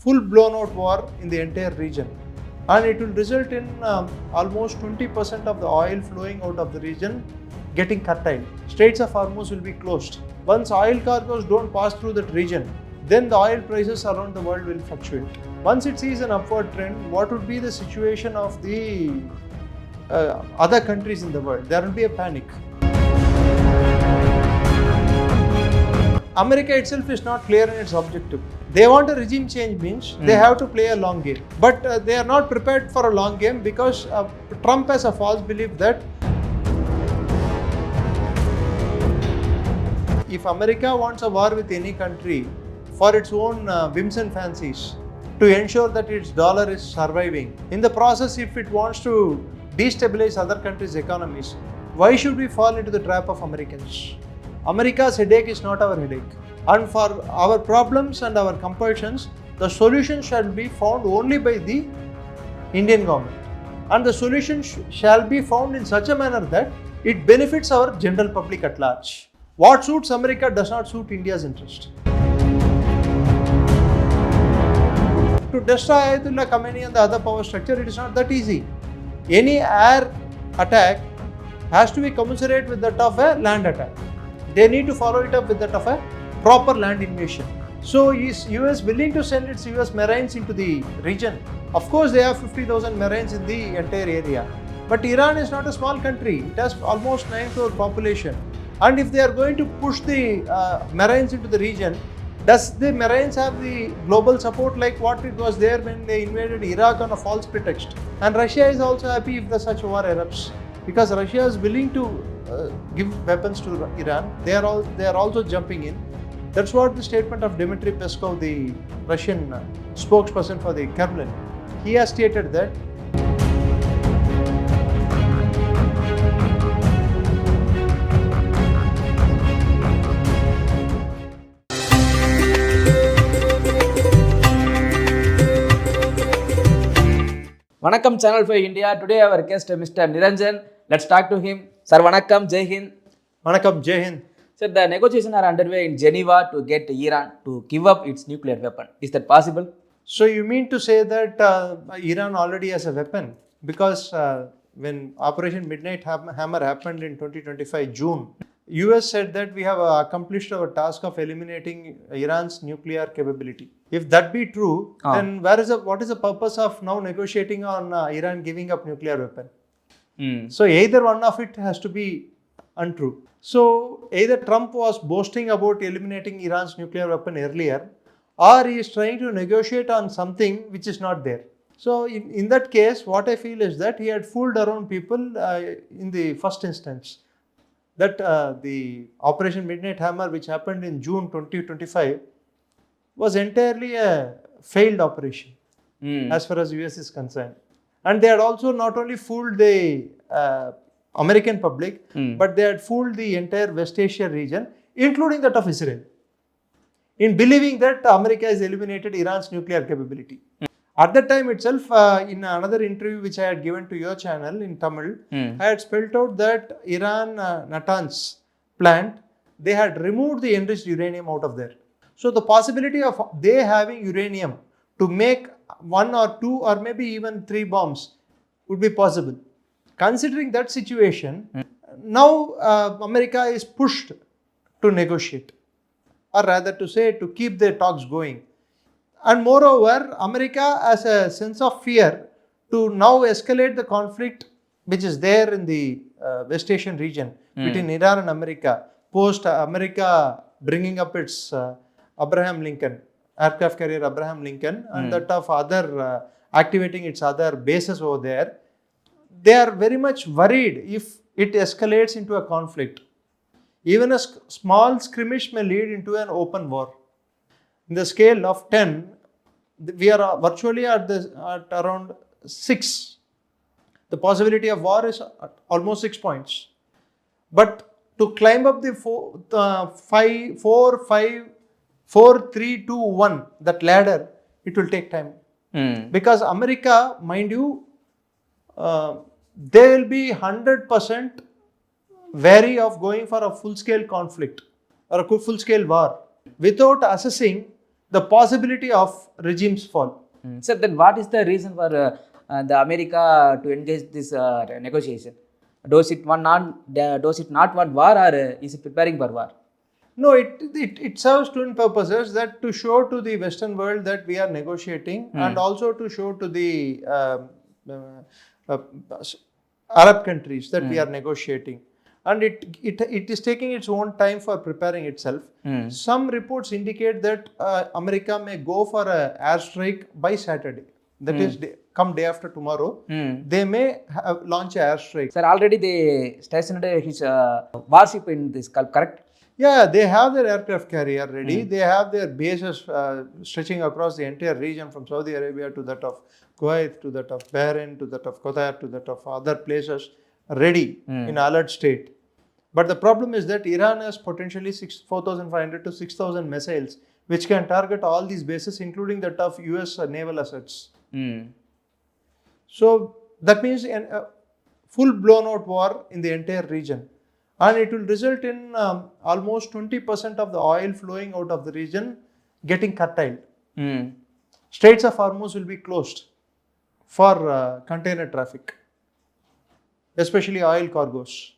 full-blown out war in the entire region. And it will result in almost 20% of the oil flowing out of the region getting curtailed. Straits of Hormuz will be closed. Once oil cargoes don't pass through that region, then the oil prices around the world will fluctuate. Once it sees an upward trend, what would be the situation of the other countries in the world? There will be a panic. America itself is not clear in its objective. They want a regime change means they have to play a long game. But they are not prepared for a long game because Trump has a false belief that if America wants a war with any country for its own whims and fancies, to ensure that its dollar is surviving, in the process if it wants to destabilize other countries' economies, why should we fall into the trap of Americans? America's headache is not our headache. And for our problems and our compulsions, the solution shall be found only by the Indian government. And the solution shall be found in such a manner that it benefits our general public at large. What suits America does not suit India's interest. To destroy Ayatollah Khamenei and the other power structure, it is not that easy. Any air attack has to be commensurate with that of a land attack. They need to follow it up with that of a proper land invasion. So is US willing to send its US Marines into the region? Of course they have 50,000 Marines in the entire area. But Iran is not a small country. It has almost 9 crore population. And if they are going to push the Marines into the region, does the Marines have the global support like what it was there when they invaded Iraq on a false pretext? And Russia is also happy if such a war erupts, because Russia is willing to give weapons to Iran. They are also jumping in. That's what the statement of 𝗙𝗵 Peskov, the Russian spokesperson for the Kremlin, he has stated that Vanakkam channel for India. Today our guest Mr. Niranjan. Let's talk to him. Sir, Vanakkam, Jai Hind. Vanakkam, Jai Hind. Sir, the negotiations are underway in Geneva to get Iran to give up its nuclear weapon. Is that possible? So you mean to say that Iran already has a weapon? Because when Operation Midnight Hammer happened in 2025 June, US said that we have accomplished our task of eliminating Iran's nuclear capability. If that be true, then what is the purpose of now negotiating on Iran giving up nuclear weapon? So either one of it has to be untrue. So either Trump was boasting about eliminating Iran's nuclear weapon earlier, or he is trying to negotiate on something which is not there. So in that case, what I feel is that he had fooled around people in the first instance. That the Operation Midnight Hammer, which happened in June 2025, was entirely a failed operation as far as US is concerned. And they had also not only fooled the American public, but they had fooled the entire West Asia region, including that of Israel, in believing that America has eliminated Iran's nuclear capability. At that time itself, in another interview which I had given to your channel in Tamil, I had spelled out that Iran, Natanz plant, they had removed the enriched uranium out of there. So the possibility of they having uranium to make 1 or 2 or maybe even 3 bombs would be possible. Considering that situation, now America is pushed to negotiate, or rather to say to keep the talks going. And moreover, America has a sense of fear to now escalate the conflict which is there in the West Asian region between Iran and America, post America bringing up its Abraham Lincoln, aircraft carrier Abraham Lincoln, and that of other activating its other bases over there. They are very much worried if it escalates into a conflict. Even a small skirmish may lead into an open war. In the scale of 10, we are virtually at around 6. The possibility of war is at almost 6 points. But to climb up the 4, 3, 2, 1, that ladder, it will take time. Because America, mind you, they will be 100% wary of going for a full-scale conflict or a full-scale war without assessing the possibility of regime's fall. Sir, then what is the reason for the America to engage this negotiation? Does it not want war, or is it preparing for war? No, it serves twin purposes, that to show to the Western world that we are negotiating, and also to show to the Arab countries that we are negotiating. And it is taking its own time for preparing itself. Some reports indicate that America may go for an airstrike by Saturday. That is, come day after tomorrow, they may launch an airstrike. Sir, already they stationed his warship in this Gulf, correct? Yeah, they have their aircraft carrier ready. They have their bases stretching across the entire region, from Saudi Arabia to that of Kuwait, to that of Bahrain, to that of Qatar, to that of other places, ready in alert state. But the problem is that Iran has potentially 4,500 to 6,000 missiles, which can target all these bases, including that of US naval assets. So that means a full blown out war in the entire region. And it will result in almost 20% of the oil flowing out of the region getting curtailed. Straits of Hormuz will be closed for container traffic, especially oil cargoes.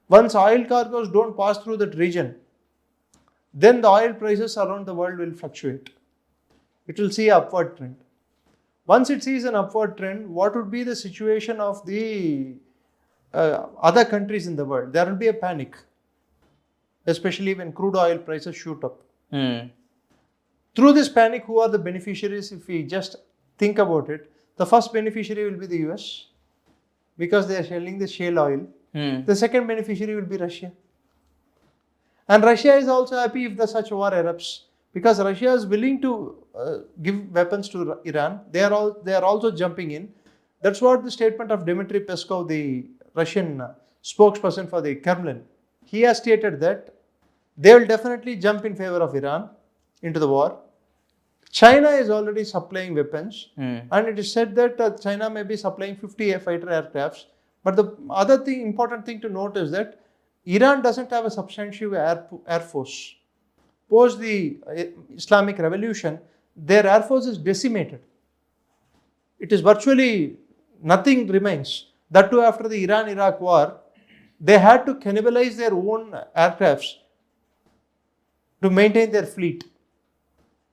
Once oil cargoes don't pass through that region, then the oil prices around the world will fluctuate. It will see an upward trend. Once it sees an upward trend, what would be the situation of the other countries in the world? There will be a panic, especially when crude oil prices shoot up. Through this panic, who are the beneficiaries? If we just think about it, the first beneficiary will be the US, because they are selling the shale oil. The second beneficiary will be Russia. And Russia is also happy if such war erupts, because Russia is willing to give weapons to Iran. They are also jumping in. That's what the statement of 𝗙𝗵 Peskov, the Russian spokesperson for the Kremlin, he has stated that they will definitely jump in favor of Iran into the war. China is already supplying weapons, and it is said that China may be supplying 50 fighter aircrafts. But the other important thing to note is that Iran doesn't have a substantial air force. Post the Islamic Revolution, their air force is decimated. It is virtually nothing remains. That too, after the Iran-Iraq war, they had to cannibalize their own aircrafts to maintain their fleet.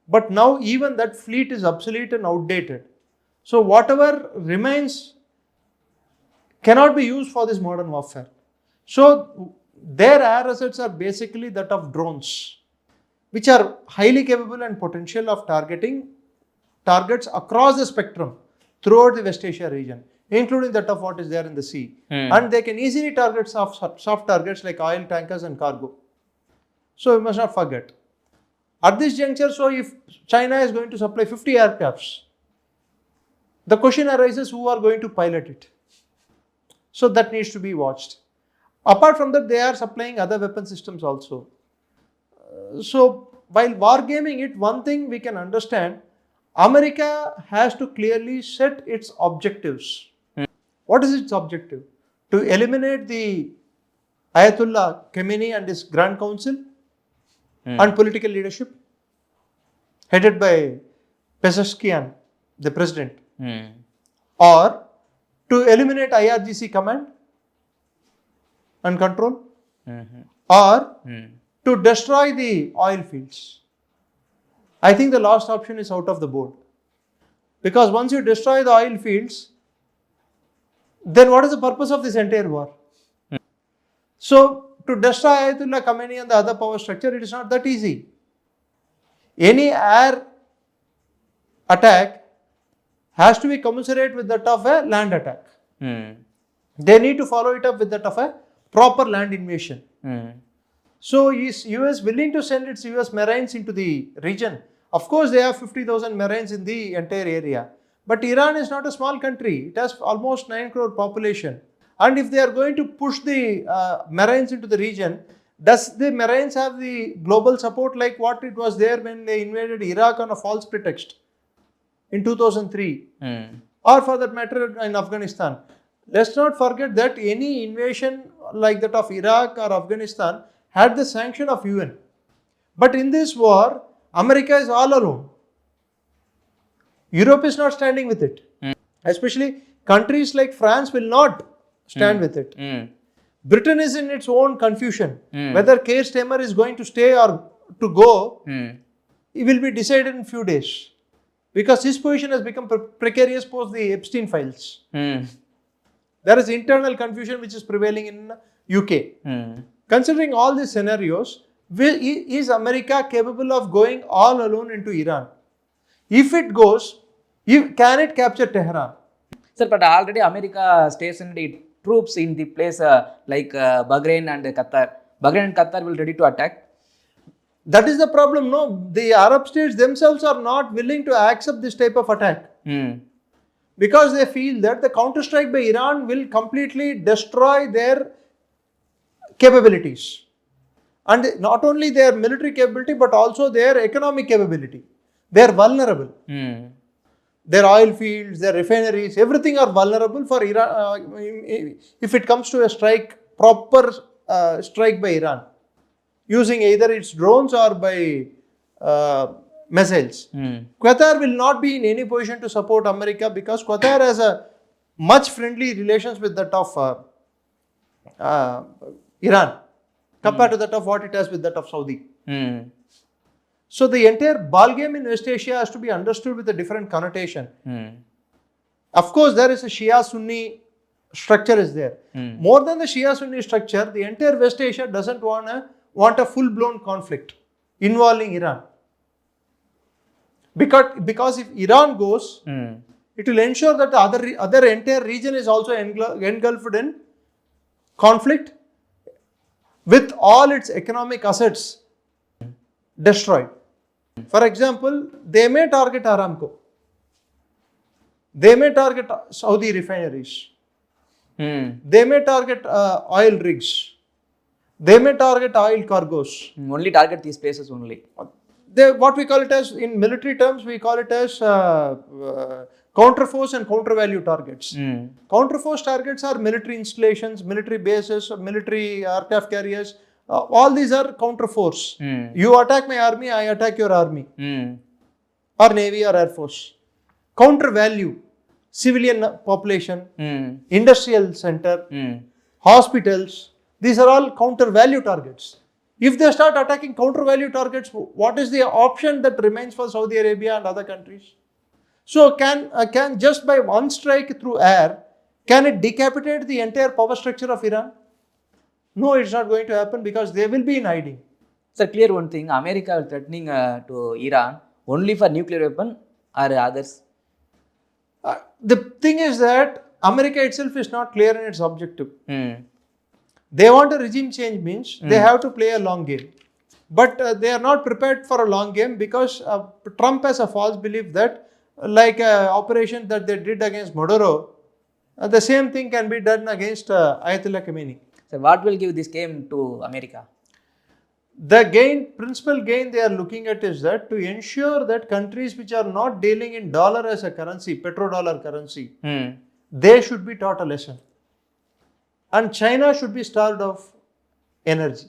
But now even that fleet is obsolete and outdated. So whatever remains cannot be used for this modern warfare. So their air assets are basically that of drones, which are highly capable and potential of targeting targets across the spectrum throughout the West Asia region, including that of what is there in the sea. And they can easily target soft targets like oil tankers and cargo. So we must not forget. At this juncture, so if China is going to supply 50 aircrafts, the question arises, who are going to pilot it? So that needs to be watched. Apart from that, they are supplying other weapon systems also. So while wargaming it, one thing we can understand, America has to clearly set its objectives. What is its objective? To eliminate the Ayatollah Khamenei and his Grand Council and political leadership headed by Pezeshkian, the president, or to eliminate IRGC command and control, or to destroy the oil fields. I think the last option is out of the board, because once you destroy the oil fields, then what is the purpose of this entire war? So to destroy Ayatollah Khamenei and the other power structure, it is not that easy. Any air attack has to be commensurate with that of a land attack. They need to follow it up with that of a proper land invasion. So is US willing to send its US Marines into the region? Of course, they have 50,000 Marines in the entire area. But Iran is not a small country. It has almost 9 crore population. And if they are going to push the Marines into the region, does the Marines have the global support like what it was there when they invaded Iraq on a false pretext in 2003? Or for that matter in Afghanistan? Let's not forget that any invasion like that of Iraq or Afghanistan had the sanction of UN. But in this war, America is all alone. Europe is not standing with it. Especially countries like France will not stand with it. Britain is in its own confusion. Whether 𝗙𝗪𝗏 is going to stay or to go, it will be decided in few days. Because his position has become precarious post the Epstein files. There is internal confusion which is prevailing in UK. Considering all these scenarios, is America capable of going all alone into Iran? If it goes, can it capture Tehran? Sir, but already America stationed its troops in the place like Bahrain and Qatar. Bahrain and Qatar will ready to attack. That is the problem. No, the Arab states themselves are not willing to accept this type of attack. Because they feel that the counterstrike by Iran will completely destroy their capabilities. And not only their military capability, but also their economic capability. They are vulnerable. Their oil fields, their refineries, everything are vulnerable for Iran. If it comes to a strike, proper strike by Iran, using either its drones or by missiles. Qatar will not be in any position to support America because Qatar has a much friendly relations with that of Iran compared to that of what it has with that of Saudi. So the entire ballgame in West Asia has to be understood with a different connotation. Of course, there is a Shia-Sunni structure is there. More than the Shia-Sunni structure, the entire West Asia doesn't want a full-blown conflict involving Iran. Because if Iran goes, it will ensure that the other entire region is also engulfed in conflict with all its economic assets destroyed. For example, they may target Aramco. They may target Saudi refineries. They may target oil rigs. They may target oil cargoes. Only target these places only. What we call it as, in military terms, we call it as counterforce and counter-value targets. Counterforce targets are military installations, military bases, military aircraft carriers. All these are counterforce. You attack my army, I attack your army. Or Navy or Air Force. Counter-value, civilian population, industrial center, hospitals. These are all counter-value targets. If they start attacking counter-value targets, what is the option that remains for Saudi Arabia and other countries? So can just by one strike through air, can it decapitate the entire power structure of Iran? No, it's not going to happen because they will be in hiding. Sir, clear one thing, America is threatening to Iran only for nuclear weapon or others? The thing is that America itself is not clear in its objective. They want a regime change means they have to play a long game. But they are not prepared for a long game because Trump has a false belief that like operation that they did against Maduro, the same thing can be done against Ayatollah Khamenei. So what will give this game to America? The principal gain they are looking at is that to ensure that countries which are not dealing in dollar as a currency, petrodollar currency, they should be taught a lesson. And China should be starved of energy.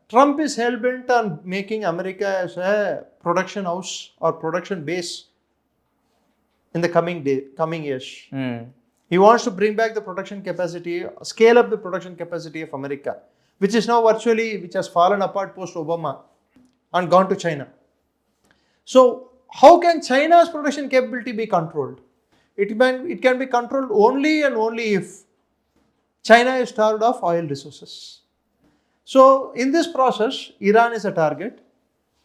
Trump is hell-bent on making America as a production house or production base in the coming years. He wants to bring back the production capacity, scale up the production capacity of America, which is now which has fallen apart post-Obama and gone to China. So, how can China's production capability be controlled? It can be controlled only and only if China is starved of oil resources. So, in this process, Iran is a target,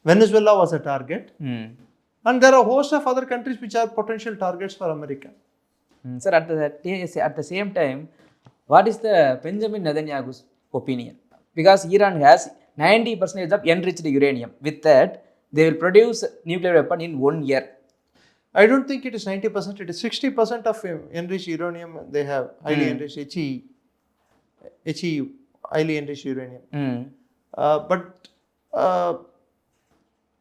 Venezuela was a target, and there are a host of other countries which are potential targets for America. Sir, at the same time, what is the Benjamin Netanyahu's opinion? Because Iran has 90% of enriched uranium. With that, they will produce nuclear weapon in 1 year. I don't think it is 90%, it is 60% of enriched uranium they have, highly enriched HEU, highly enriched uranium. But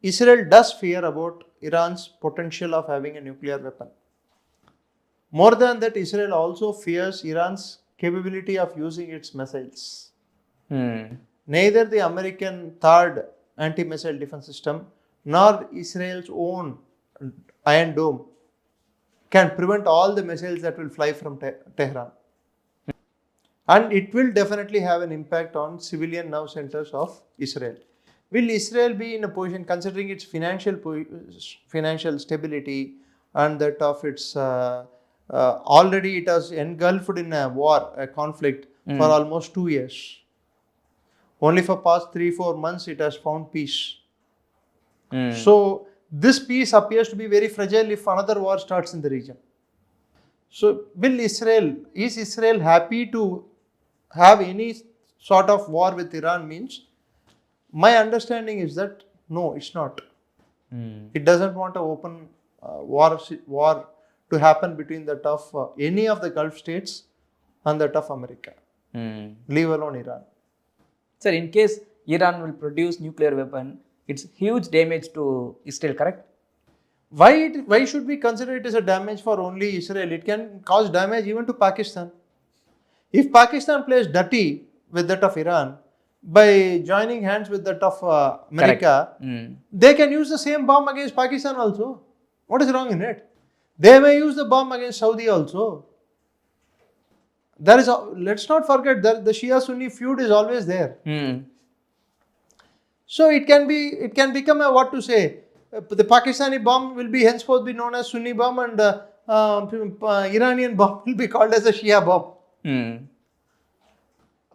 Israel does fear about Iran's potential of having a nuclear weapon. More than that, Israel also fears Iran's capability of using its missiles. Neither the American third anti-missile defense system nor Israel's own Iron Dome can prevent all the missiles that will fly from Tehran. And it will definitely have an impact on civilian nerve centers of Israel. Will Israel be in a position, considering its financial stability and that of its already it has engulfed in a war, a conflict for almost 2 years. Only for past 3-4 months it has found peace. So this peace appears to be very fragile if another war starts in the region. So is Israel happy to have any sort of war with Iran? Means, my understanding is that no, it's not. It doesn't want an open war to happen between that of any of the Gulf states and that of America. Leave alone Iran. Sir, in case Iran will produce nuclear weapon, it's huge damage to Israel, correct? Why should we consider it as a damage for only Israel? It can cause damage even to Pakistan. If Pakistan plays dirty with that of Iran by joining hands with that of America, they can use the same bomb against Pakistan also. What is wrong in it? They may use the bomb against Saudi also. Let's not forget that the Shia-Sunni feud is always there. So it can become the Pakistani bomb will be henceforth be known as Sunni bomb, and Iranian bomb will be called as a Shia bomb.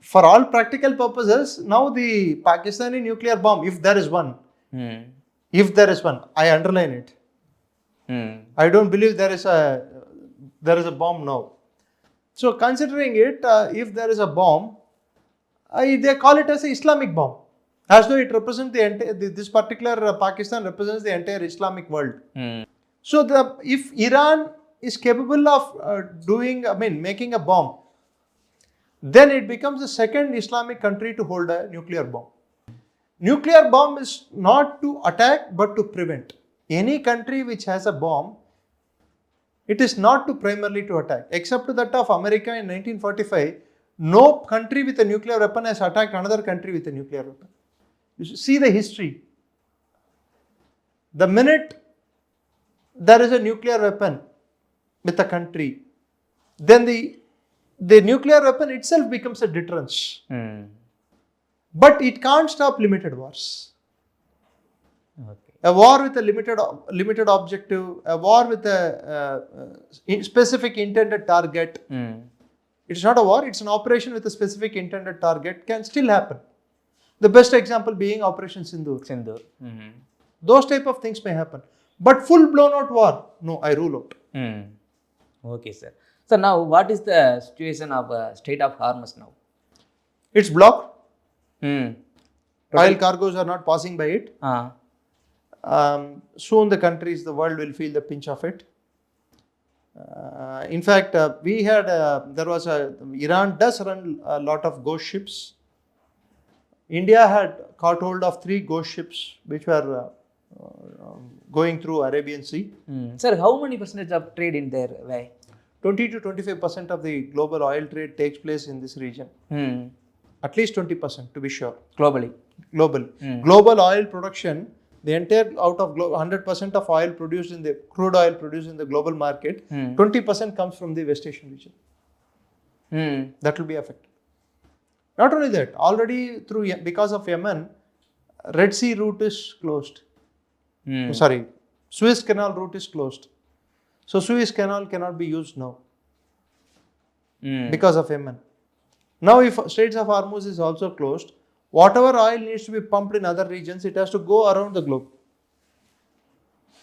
For all practical purposes, now the Pakistani nuclear bomb, if there is one, I underline it. I don't believe there is a bomb now. So considering it, if there is a bomb, they call it as an Islamic bomb, as though it represents this particular Pakistan represents the entire Islamic world. So if Iran is capable of making a bomb, then it becomes the second Islamic country to hold a nuclear bomb. Nuclear bomb is not to attack but to prevent. Any country which has a bomb, it is not to primarily to attack. Except to that of America in 1945, no country with a nuclear weapon has attacked another country with a nuclear weapon. You see the history. The minute there is a nuclear weapon with a country, then the nuclear weapon itself becomes a deterrence. But it can't stop limited wars. A war with a limited objective, a war with a specific intended target. It's not a war, it's an operation with a specific intended target can still happen. The best example being Operation Sindoor. Those type of things may happen. But full blown out war, no, I rule out. Okay, sir. So now what is the situation of Strait of Hormuz now? It's blocked. Oil cargoes are not passing by it. Soon the world will feel the pinch of it. In fact, Iran does run a lot of ghost ships. India had caught hold of 3 ghost ships which were going through Arabian Sea. Sir, how many percentage of trade in their way? 20 to 25% of the global oil trade takes place in this region. At least 20% to be sure. Globally. Global oil production, the entire out of 100% of oil produced in the crude oil produced in the global market, 20% comes from the West Asian region. That will be affected. Not only that, already because of Yemen, Red Sea route is closed. Suez Canal route is closed. So Suez Canal cannot be used now because of Yemen. Now if Straits of Hormuz is also closed, whatever oil needs to be pumped in other regions, it has to go around the globe.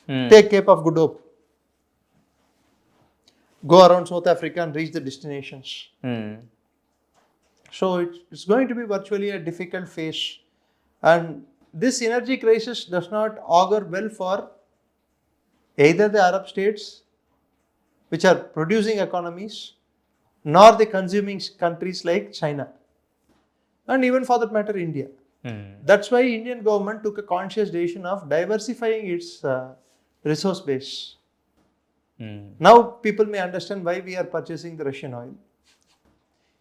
Take Cape of Good Hope. Go around South Africa and reach the destinations. So it's going to be virtually a difficult phase. And this energy crisis does not augur well for either the Arab states, which are producing economies, nor the consuming countries like China. And even for that matter, India. That's why Indian government took a conscious decision of diversifying its resource base. Now people may understand why we are purchasing the Russian oil.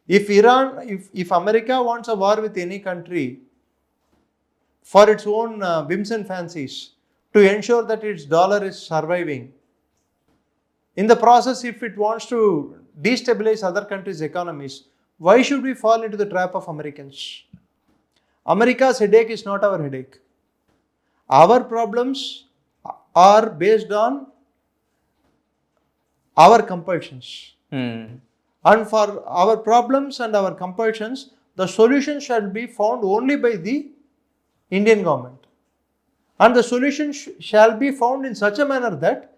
If America wants a war with any country for its own whims and fancies, to ensure that its dollar is surviving. In the process, if it wants to destabilize other countries' economies, why should we fall into the trap of Americans? America's headache is not our headache. Our problems are based on our compulsions. And for our problems and our compulsions, the solution shall be found only by the Indian government. And the solution shall be found in such a manner that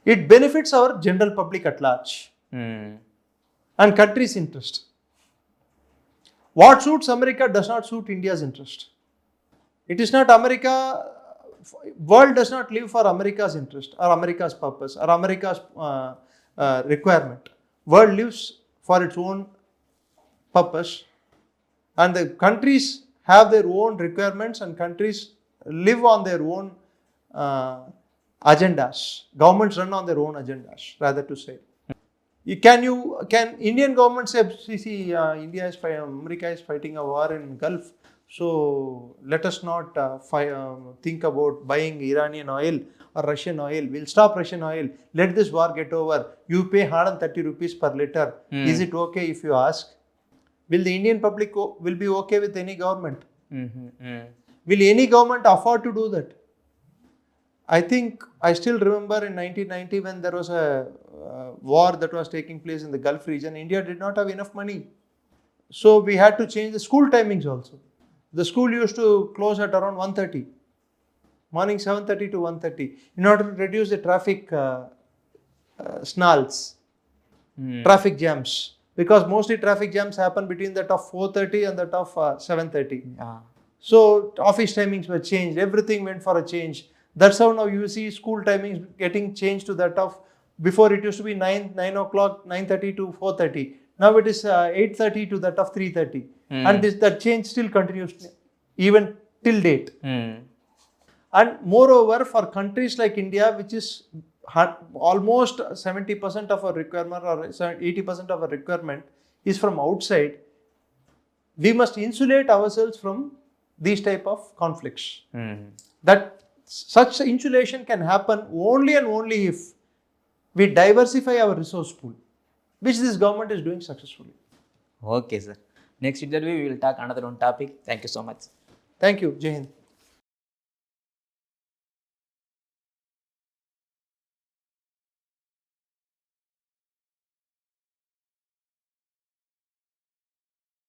it benefits our general public at large and country's interest. What suits America does not suit India's interest. It is not America, world does not live for America's interest or America's purpose or America's requirement. World lives for its own purpose, and the countries have their own requirements and countries live on their own agendas. Governments run on their own agendas, rather to say. Can Indian government say, see, America is fighting a war in Gulf, so let us not think about buying Iranian oil or Russian oil. We'll stop Russian oil. Let this war get over. You pay 130 rupees per liter. Is it okay if you ask? Will the Indian public will be okay with any government? Will any government afford to do that? I think I still remember in 1990 when there was a war that was taking place in the Gulf region, India did not have enough money. So we had to change the school timings also. The school used to close at around 1:30, morning 7:30 to 1:30, in order to reduce the traffic snarls, traffic jams. Because mostly traffic jams happen between that of 4:30 and that of 7:30. So office timings were changed. Everything went for a change. That's how now you see school timings getting changed to that of, before it used to be 9 o'clock, 9:30 to 4:30. Now it is 8:30 to that of 3:30. And that change still continues even till date. And moreover, for countries like India, which is almost 70% of our requirement or 80% of our requirement is from outside, we must insulate ourselves from these type of conflicts. That such insulation can happen only and only if we diversify our resource pool, which this government is doing successfully. Okay, sir. Next interview, we will talk another one topic. Thank you so much. Thank you. Jai Hind.